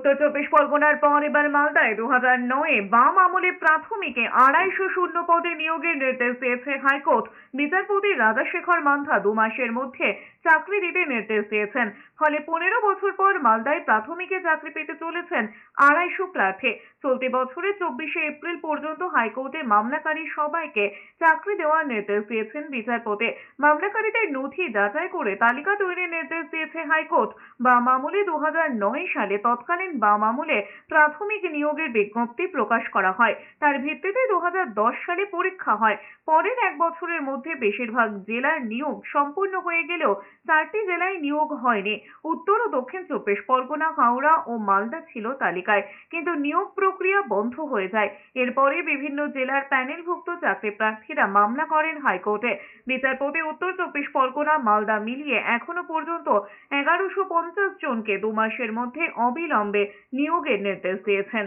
উত্তর চব্বিশ পরগনার পর এবার মালদায় 2009-এ বাম আমলে প্রাথমিকে 250 শূন্য পদে নিয়োগের নির্দেশ দিয়েছে হাইকোর্ট। বিচারপতি রাজাশেখর মান্থা 2 মাসের মধ্যে চাকরি দিতে নির্দেশ দিয়েছেন। ফলে 15 বছর পর মালদায় প্রাথমিকে চাকরি পেতে চলেছেন 250 প্রার্থী। চলতি বছরের 24শে এপ্রিল পর্যন্ত হাইকোর্টে মামলাকারী সবাইকে চাকরি দেওয়ার নির্দেশ দিয়েছেন বিচারপতি। মামলাকারীদের নথি যাচাই করে তালিকা তৈরির নির্দেশ দিয়েছে হাইকোর্ট। বাম আমলে 2009 সালে তৎকালীন বাম আমলে প্রাথমিক নিয়োগের বিজ্ঞপ্তি প্রকাশ করা হয়। তার ভিত্তিতে 2010 সালে পরীক্ষা হয়। পরের 1 বছরের মধ্যে বেশিরভাগ জেলার নিয়োগ সম্পূর্ণ হয়ে গেলেও 4টি জেলায় নিয়োগ হয়নি। উত্তর ও দক্ষিণ চব্বিশ পরগনা, হাওড়া ও মালদা ছিল তালিকায়, কিন্তু নিয়োগ প্রক্রিয়া বন্ধ হয়ে যায়। এরপরে বিভিন্ন জেলার প্যানেলভুক্ত চাকরি প্রার্থীরা মামলা করেন হাইকোর্টে। বিচারপতি উত্তর চব্বিশ পরগনা, মালদা মিলিয়ে এখনো পর্যন্ত 1150 জনকে 2 মাসের মধ্যে অবিলম্বে নিয়োগের নির্দেশ দিয়েছেন।